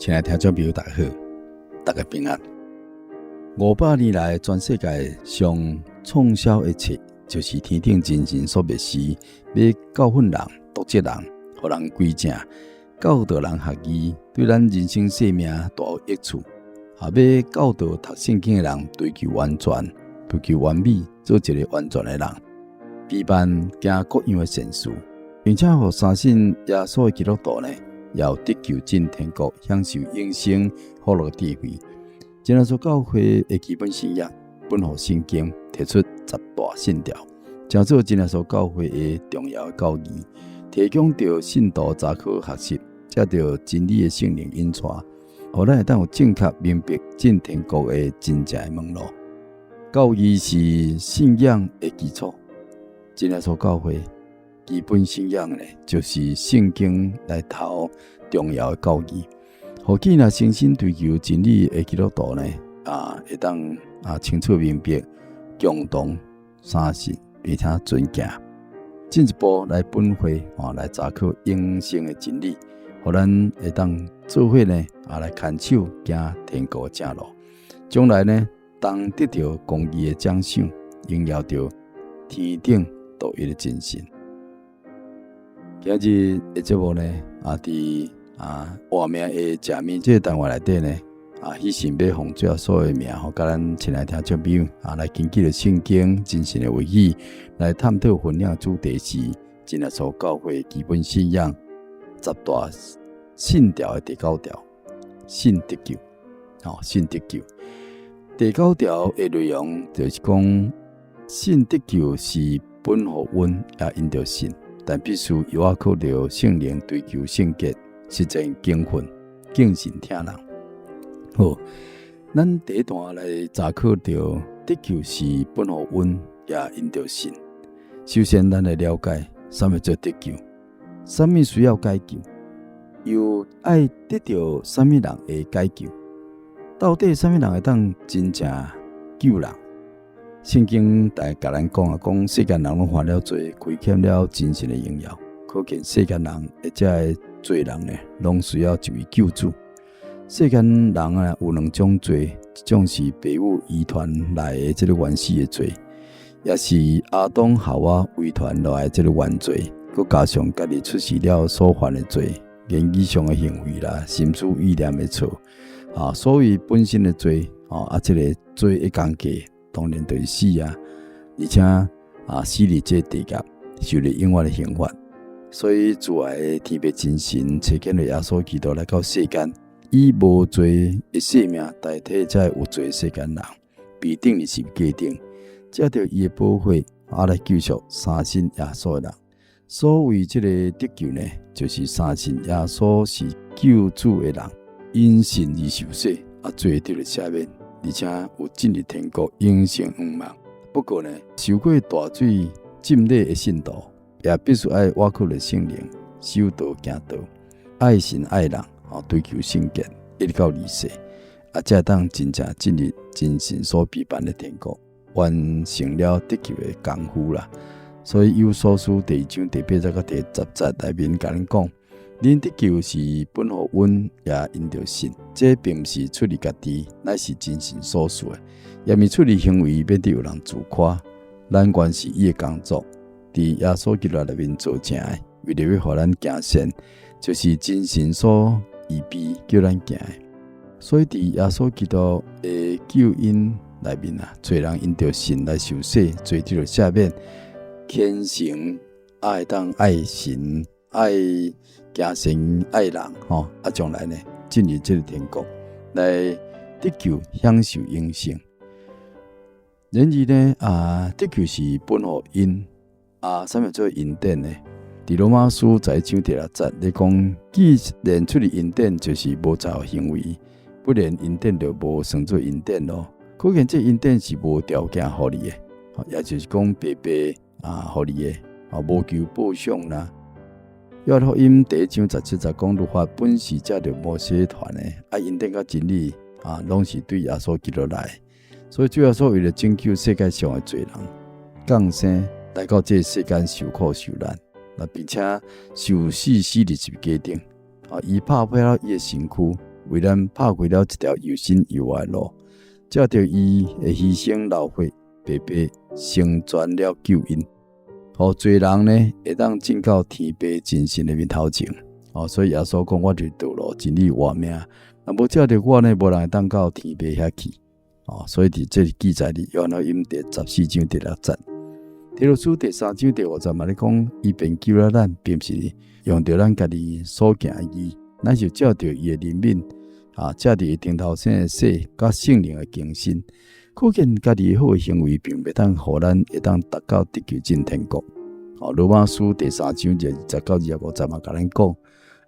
亲爱的听众朋友，大家好，大家平安。500年来，全世界上畅销的册，就是天顶真神所密示，要教训人、读书人，互人归正，教导人学义，对咱人生生命大有益处。也要教导读圣经的人追求完全、追求完美，做一个完全的人，避免行各样的善事，并且互相信耶稣的基督徒呢，要得救进天国，享受永生福乐智慧。今日所教会的基本信仰，本乎圣经提出10大信条，讲做今日所教会的重要的教义，提供着信徒查考学习，借着真理的圣灵引带，互咱会当有正确明白进天国的真正的门路。教义是信仰的基础，今日所教会基本信仰呢，就是圣经来头重要的教义。互记若诚心追求真理的基督徒呢，会当清楚明白、共同相信，并且尊敬，进一步来本会来查考永生的真理，互咱会当做伙呢来牵手行天国的正路。将来呢，当得到公义的奖赏，荣耀着天顶独一的真神。今日的节目呢，伫活命的食面这个单元内底呢，迄神要奉主所有的名，甲咱亲爱听众朋友来根据着圣经真神的话语，来探讨分享主题是今日所教会基本信仰10大信条的第9条，信得救。信得救。第9条的内容就是讲，信得救是本乎恩，也因着信，但必须依靠着圣灵追求圣洁。实践敬训、敬神听人。好，咱第一段来查考着得救是本乎恩，也因着信。首先，咱来了解什么叫得救，什么需要解救，又爱得到什么人会解救？到底什么人会当真正救人？圣经大甲咱讲世间人拢犯了罪，亏欠了真神的荣耀，可见世间人或者罪人呢，拢需要一位救主。世间人有两种罪，一种是父母遗传来的这个原始的罪，也是亚当夏娃遗传来的这个原罪，佮加上家己出世了所犯的罪，言语上的行为啦，心思意念的错，所以本身的罪，这个罪一降价，当然就是死啊，而且死伫这地狱，受了永远的刑罚。所以主爱的天父真神差遣了耶稣基督来到世间，以无罪的生命代替这有罪的世间人，必定的是界定，借着伊的宝血来救赎相信耶稣的人。所谓这个得救呢，就是相信耶稣是救主的人，因信而受洗，罪得了赦免，而且有进入天国永生远望。不过呢，受过大水浸礼的信徒，也必须爱倚靠着圣灵，守道行道，爱神爱人，追求圣洁，一直到离世，才当真正进入真神所批办的天国，完成了得救的功夫啦。所以有所书第1章第8节到第10节内面甲咱讲，恁得救是本乎恩，也因着信。这并不是出于家己，乃是真神所赐的，也毋是出于行为，免得有人自夸。咱原是伊的工作。伫耶稣基督内面做成的，为了要互咱行善，就是真神所预备叫咱行的。所以伫耶稣基督的救恩内面侪人因着信来受洗，罪得了赦免，虔诚爱当爱神、爱行善、爱人，将来呢进入这个天国，来得救享受永生。然而呢，得救是本乎恩。什么叫恩典呢？伫罗马书11章第6节，你讲，既然出于恩典，就是无造行为，不然恩典就无算作恩典咯。可见这恩典是无条件互你的，也就是讲白白互你的，无求报赏啦。约翰福音第1章17节讲，律法本是借着摩西传的，恩典甲真理拢是对耶稣基督来的。所以主耶稣为了拯救世界上的罪人，降生来到这世间受苦受难，并且受死伫十字架顶，伊拍破了伊的身躯，为咱拍开了一条又新又活的路，借着伊的牺牲流血，白白成全了救恩，互侪人呢会当进到天父真神的面头前。所以耶稣讲，我就是道路、真理、活命。若无借着我呢，无人会当到天父遐去。所以伫这里记载里，约翰福音第14章第6节，提多书第3章第5节嘛咧讲，伊便救了咱，并不是用着咱家己所行的义，乃是借着伊的怜悯，借着伊顶头生的死，甲圣灵的更新，可见家己好的行为，并袂当互咱会当达到得救进天国。罗马书第3章第29、25节嘛，甲咱讲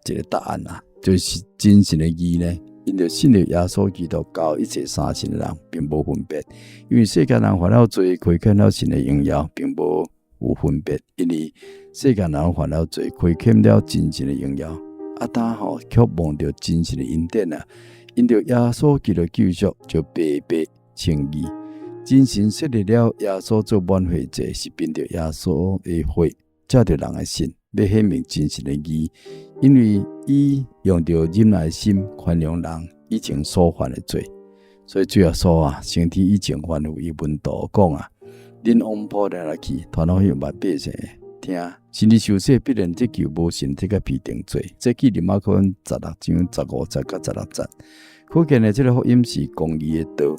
一个答案啦，就是真神的义呢，因着信了耶稣基督，交一切相信的人，并无分别。因为世间人犯了罪，亏欠了神的荣耀，并无有分别。因为世间人犯了罪，亏欠了真神的荣耀。但却望着真神的恩典啊！因着耶稣基督救赎，就白白称义。真神设立了耶稣做挽回祭，是凭着耶稣的血，借着人的信，要显明真神的义。因为伊用着忍耐心宽容人以前所犯的罪，所以主耶稣升天以前吩咐伊门徒讲恁往普天下去，传到向万百姓听，神之受洗必然得救，无神得甲批定罪。这记伫马可福音16章15节到16节，可见这个福音是公义的道，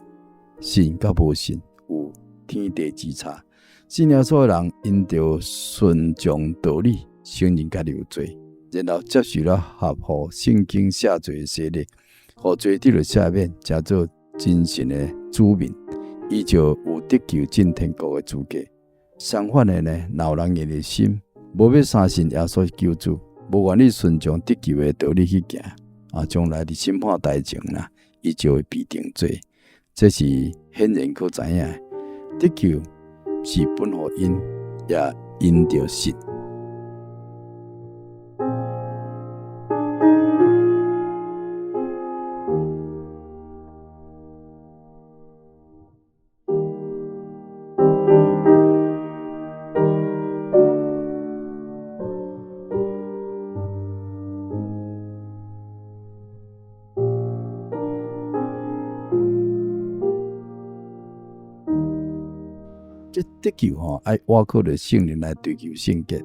信甲无信有天地之差。信耶稣的人因着顺从道理，承认家己有罪，然后接受了合乎圣经赦罪的洗礼，互罪得了赦免，成做真神的子民，伊就有得救进天国的资格。相反的呢，老人硬的心，无要相信耶稣救主，无愿意顺从得救的道理去行，将来伫审判台前啦，伊就会被定罪。这是显然可知影，得救是本乎因，也因着信。这得救爱倚靠着圣灵来追求圣洁。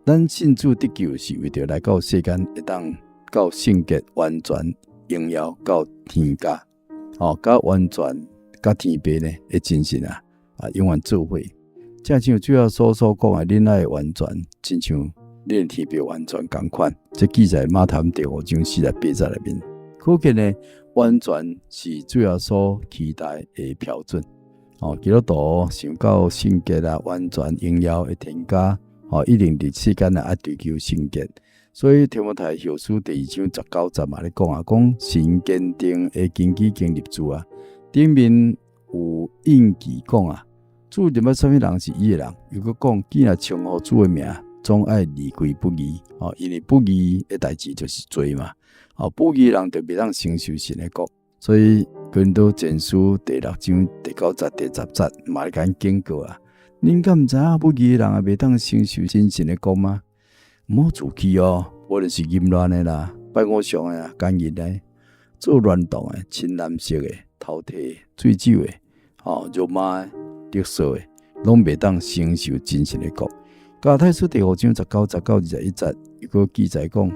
咱信主得救是为着来到世间，会当到圣洁完全荣耀到天家，到完全甲天父呢的真神永远做伙。正像主要所讲的，恁爱完全，亲像恁天父完全同款。这记载马太第5章48节里面，可见呢，完全是主要所期待的标准。基督徒想到圣洁完全荣耀的天家，一定伫世间爱追求圣洁。所以提摩太后书第2章19节嘛咧讲神坚定的根基建立住顶面有印记讲主认捌什么人是伊的人，又搁讲既然称呼主的名，总爱离开不义，因为不义的代志就是罪嘛，不义人就袂当承受神的国。所以哥林多前书第6章第9节第10节嘛咧甲警告恁敢毋知影不义的人也袂当承受真神的国吗？毋好自欺无论是淫乱的啦、拜偶像的奸淫的、做乱动的、亲男色的、偷摕的、醉酒的、辱骂的、勒索的，拢袂当承受真神的国。加拉太书第5章19节到21节，又搁记载讲，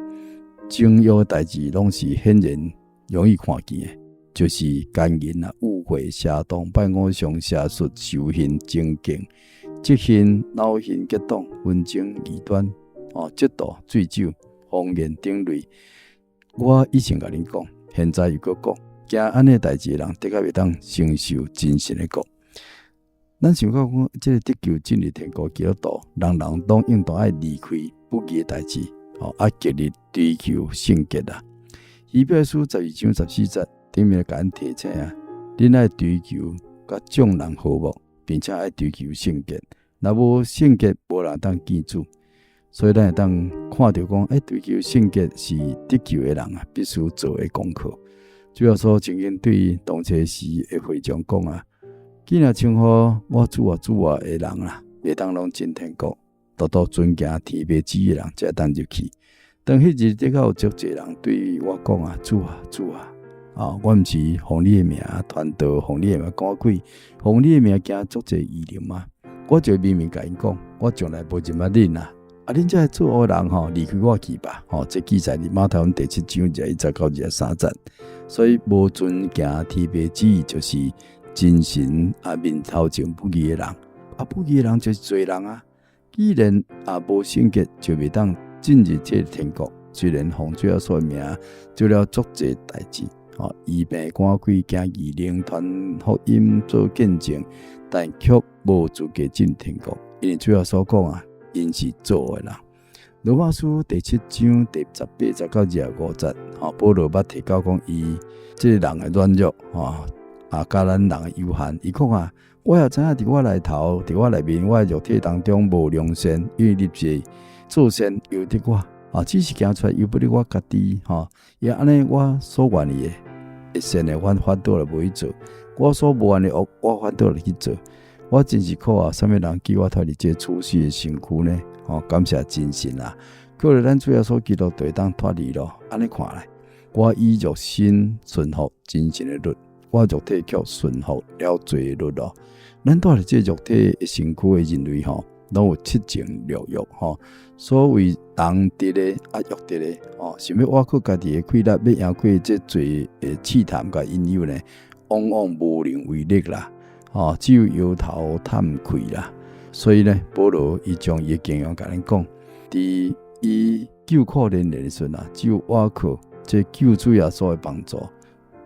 情欲的代志拢是显然容易看见的。就是奸淫误会、邪动、拜偶像、邪术、仇恨、争竞、嫉恨、恼恨、激动、纷争、异端、嫉妒、醉酒、谎言等类。我以前甲恁讲，现在又搁讲，惊安尼代志的人，的确袂当承受真神的国。咱想到讲，这个得救进入天国基督徒，人人都应当爱离开不义的代志，极力追求圣洁希伯来书12章14节。顶面甲咱提醒恁爱追求甲众人和睦，并且爱追求圣洁。若无圣洁，无人当见主。所以咱会当看到讲，追求圣洁是得救的人必须做的功课。主要说曾经对当初时的会众讲既然称呼我主的人袂当拢进天国，多多尊敬天父旨意的人才当入去。当迄日的确有足侪人对我讲主啊，我毋是奉你的名传道，奉你的名赶鬼，奉你的名行足侪异能嘛。我就明明甲因讲，我从来无认捌恁啊！恁这做恶人离开我去吧！这记载伫马太福音第7章19到23节。所以无遵行天父旨意，就是真神面头前不义的人。不义的人就是罪人啊！既然无圣洁，就袂当进入这天国。虽然奉主耶稣的名做了足侪代志，医病赶鬼、行异能、传福音、做见证，但却无资格进天国，因为主耶稣讲因是做恶人。罗马书第7章第18节到25节，保罗捌提到讲伊这个人的软弱，甲咱人的有限。伊讲我也知影伫我内头，伫我内面，我的肉体当中无良善，因为立志做善由得我，只是行出来由不得我家己，也安尼我所愿意的善的，我反倒来无去做；我所无愿的恶，我反倒来去做。我真是苦啊！什么人叫我脱离这处世的身躯呢？感谢真神啊！靠着咱主耶稣基督就会当脱离咯。安尼看来，我以肉身顺服真神的律，我肉体却顺服了罪的律咯。咱住伫这肉体的身躯的人类拢有七情六欲所谓人得的欲得的想要挖靠家己的快乐，要赢过这罪的试探甲引诱呢，往往无能为力啦。只有摇头叹气啦。所以呢，保罗伊将伊的经验甲咱讲，伫伊救苦连连的时阵只有倚靠这救主耶稣的帮助，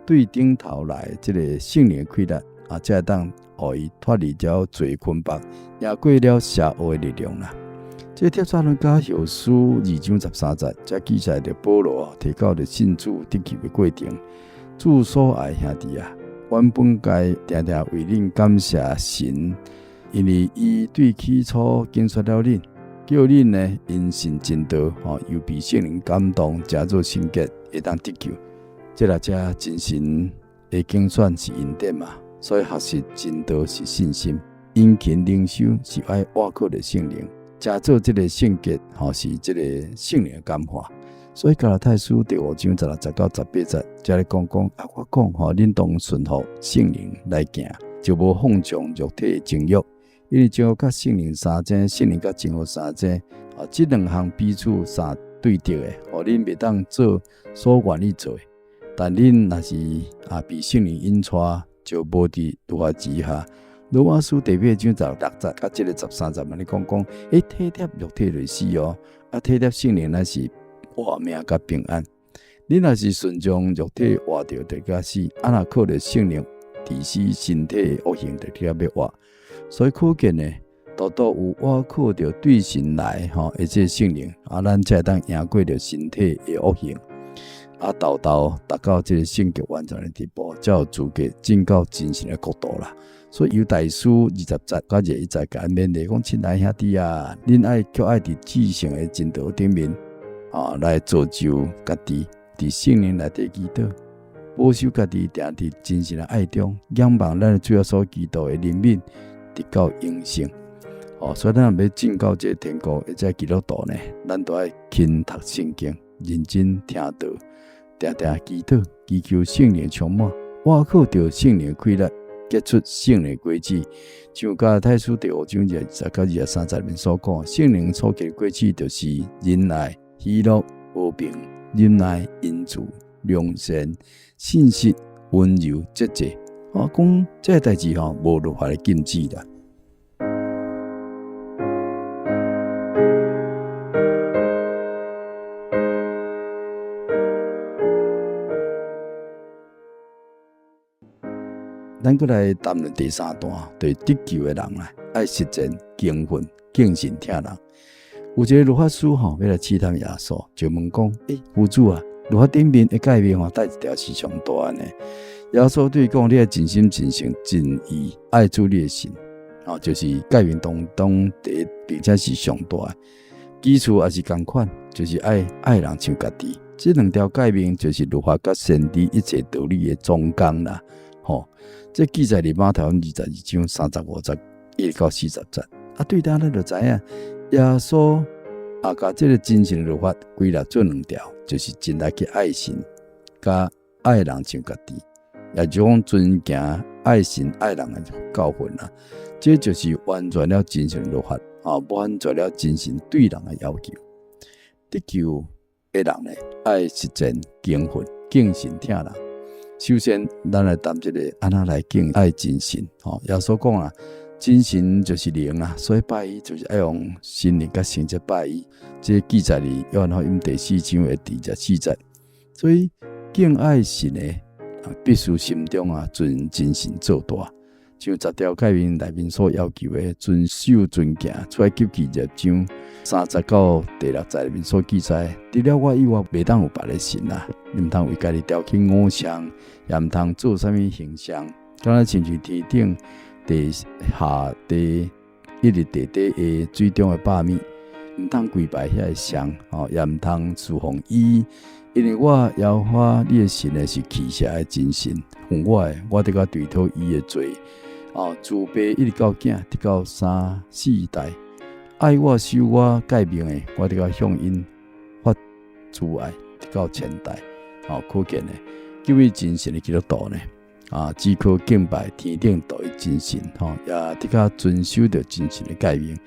对顶头来这个圣灵的快乐才会当互伊脱离了罪捆绑，赢过了邪恶的力量啦。这帖撒罗尼迦后书2章13节，才记载着保罗提到着信主得救的过程。主所爱兄弟啊，原本该常常为恁感谢神，因为伊对起初拣选了恁，叫恁呢因信真道，又被圣灵感动，加做圣洁，会当得救。这真神的拣选是恩典嘛，所以学习真道是信心，殷勤灵修是爱倚靠着圣灵，加做这个圣洁，是这个圣灵的感化。所以加拉太书第5章16到18节，才来讲我讲恁当顺服圣灵来行，就无放纵肉体的情欲，因为情欲甲圣灵相争，圣灵甲情欲相争，这两项彼此相对敌的，恁袂当做所愿意做的。但恁若是被圣灵引带，就无伫律法之下。罗马书第8章16节甲这个13节，你讲体贴肉体就死体贴圣灵那是活命甲平安。你若是顺从肉体活着就甲死，若靠着圣灵治死身体的恶行就要活。所以可见呢，多有倚靠着对神来而且圣灵咱才会当赢过着身体的恶行。达到这个圣洁完全的地步，才有资格进到真神的国度啦。所以犹大书20节到21节甲勉励讲：亲爱兄弟啊，恁爱却爱伫至圣的真道顶面来造就家己，伫圣灵内底祈祷，保守家己定伫真神的爱中，仰望咱主耶稣基督的怜悯，直到永生。所以咱要进到这天国，或者基督徒呢，咱都要勤读圣经，认真听道，常常祈祷，祈求圣灵充满，倚靠着圣灵快乐，结出圣灵果子。像加拉太书第5章20到23节里面所讲，圣灵所结的果子就是仁爱、喜乐、和平、忍耐、恩慈、良善、信实、温柔、节制。讲这个代志无律法的禁止啦。咱过来谈论第3段，对得救的人爱实践、敬虔、敬神听人。有一个律法师要来试探耶稣，就问讲：夫主啊，律法顶面的诫命带一条是上大的。耶稣对伊讲：你要真心、真性、真意爱主你的神，就是诫命当中第一，并且是上大的。基础也是同款，就是爱人像家己。这2条诫命就是律法甲先知一切道理的总纲啦。这记载伫马太福音22章35节1到40节。对咱就知影，耶稣甲这个真神的律法归纳做2条，就是真爱去爱神，甲爱人像家己，也就讲尊敬爱神爱人的教训啦。这就是完全了真神律法完全了真神对人的要求。得救的人呢，爱实践敬份敬神听人。首先，咱来谈这个安怎来敬爱真神。耶稣讲啦，真神就是灵啦，所以拜伊就是要用心灵甲诚实拜伊。这记载里约翰福音第4章的第14节。所以敬爱神的必须心中尊真神做大，像10条诫命内面所要求的遵守遵行，出埃及记2章30到第6节里面所记载，除了我以外，袂当有别个神啦，你毋通为家己雕刻偶像，也毋通做啥物形象，敢若亲像天顶地下地一日地底的水中的百米，毋通跪拜遐个像，也毋通侍奉伊。因为我耶和华你的神呢是奇邪的真神，奉我的，我得甲对讨伊的罪，自爸一直到囝，直到3、4代，爱我守我诫命的，我得甲向因发慈爱，直到10代。可见呢，这位真神的基督徒呢，只可敬拜天顶独一真神，也得甲遵守着真神的诫命。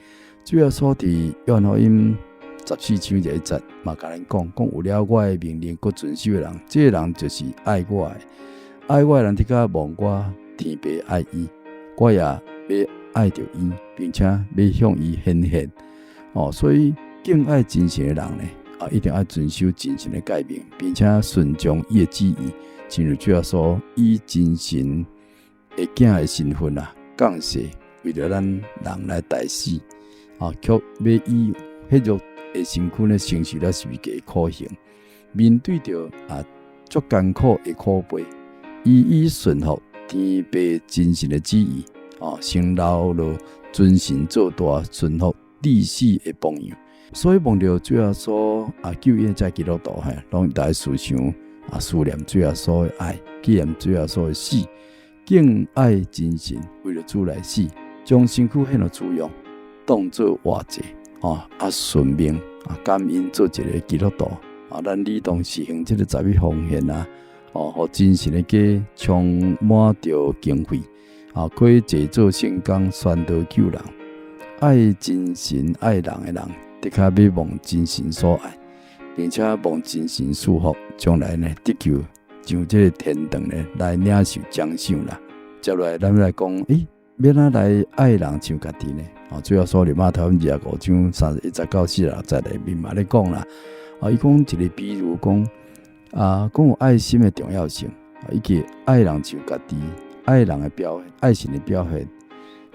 主要所伫约翰福音14章1节嘛，甲咱讲有了我的命令，佮遵守的人，这个人就是爱我的。爱我的人，得甲望我天父爱伊，我也要爱着伊，并且要向伊显现。所以敬爱真神的人呢，一定要遵守真神的诫命，并且顺从伊的旨意。正如主要说，以真神的囝的身份降世，为了咱人来代死，却要以迄种的身躯呢，承受了十字架的苦刑，面对着足艰苦的苦杯，以顺服天父真神的旨意，成老了尊神做大，顺服历史的榜样。所以望到主耶稣救恩在基督徒拢大家思想思念主耶稣的爱，纪念主耶稣的死，敬爱真神，为了主来死，将身躯献了主用，当作活祭。顺命感恩做一个基督徒咱理当实行这个10亿奉献互真神的家充满着经费可以制作圣工，宣导救人。爱真神爱人的人，的确要望真神所爱，并且望真神祝福，将来呢得救上这个天堂呢来领受奖赏啦。接下来咱来讲，要哪来爱人像家己呢？主要说马太福音25章31到46节里面嘛咧讲啦，伊讲一个比如讲讲有爱心的重要性，以及爱人像家己，爱人的表现，爱神的表现，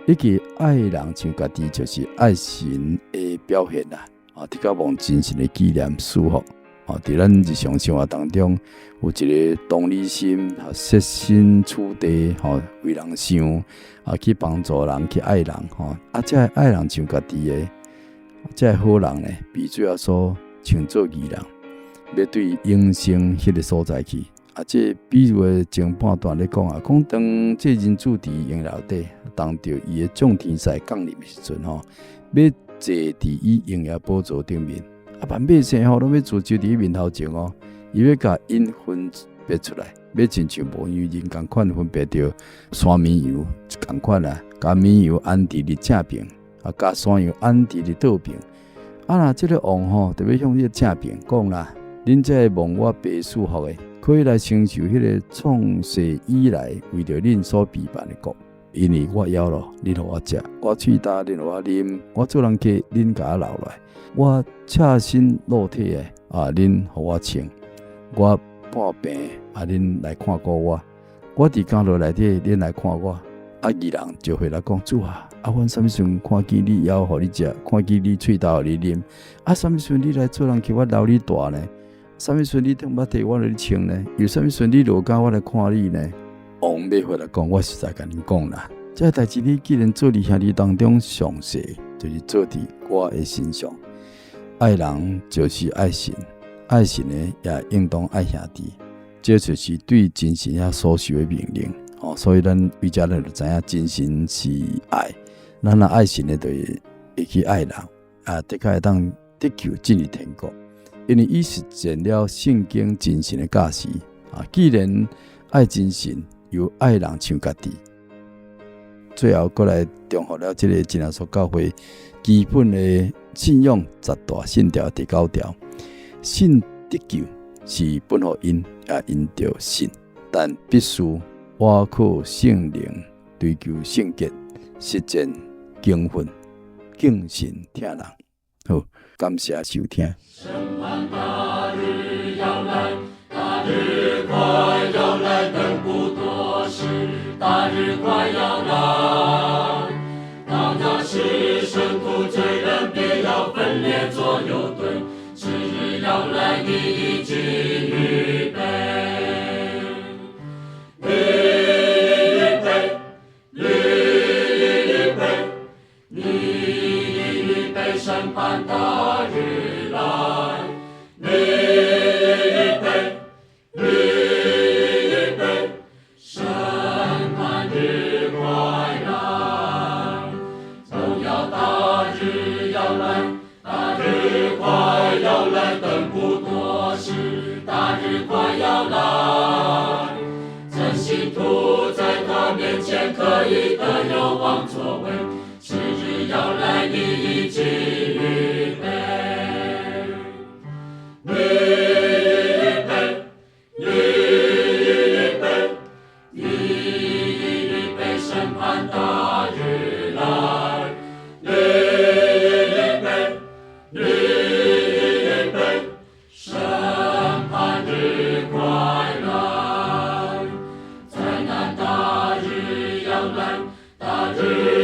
以及爱人像家己就是爱神的表现啦。伫甲望真神的纪念祝福。伫咱日常生活当中，有一个同理心，设身处地，为人想，去帮助人，去爱人，这爱人像家己的，这好人呢，比主要说像做义人，要对永生迄个所在去。这比如的前半段咧讲讲当这人主伫营牢底，当着伊的众天使降临的时阵，要坐伫伊荣耀宝座顶面。万百姓拢要自就伫伊面头前伊要甲因分别出来，要亲像无羊人共款分别着山绵羊共款甲绵羊安置伫正边，甲山羊安置伫倒边。若这个王就要向你正边讲啦，恁这望我爸祝福的，可以来承受迄个创世以来为着恁所备办的国。因为我枵咯，恁互我食；我喙焦，恁互我啉；我做人客，恁甲我留来；我赤身裸体的恁互我穿；我半病恁来看顾我；我伫监牢内底，恁来看我。义人就回来讲：主阮什么时阵看见你枵互你食，看见你喙焦互你啉？什么时阵你来做人客，我留你大呢？什么时阵你摕捌摕我来穿呢？有什么时阵你落家我来看你呢？王要回来讲，我实在甲恁讲啦，这代志你既然做伫兄弟当中上细，就是做伫我的身上。爱人就是爱神，爱神呢也应当爱兄弟，这就是对真神遐所受的命令。所以咱为遮咱就知影真神是爱，咱若爱神呢，就会去爱人，的确会当得救进入天国。因为伊实践了圣经真神的教示，既然爱精神，又爱人像家己。最后，过来重复了这个真耶稣教会基本的信仰10大信条第9条：信得救是本乎因，也因着信，但必须倚靠圣灵，追求圣洁，实践敬虔，敬神听人。好，感谢收听。审判大日要来，大日快要来，等不多时，大日快要来。当那时，圣徒罪人必要分裂作右队，是日要来，你已经预备。你已预备，你已预备，你已预备审判大日来。你已预备，你已预备，审判日快来。总要大日要来，大日快要来，等不多时，大日快要来。真信徒在他面前可以得有王座位，是日要来，你已经预备。你已预备，你已预备，你已预备审判大日来。你已预备，你已预备，审判日快来。灾难大日要来，大日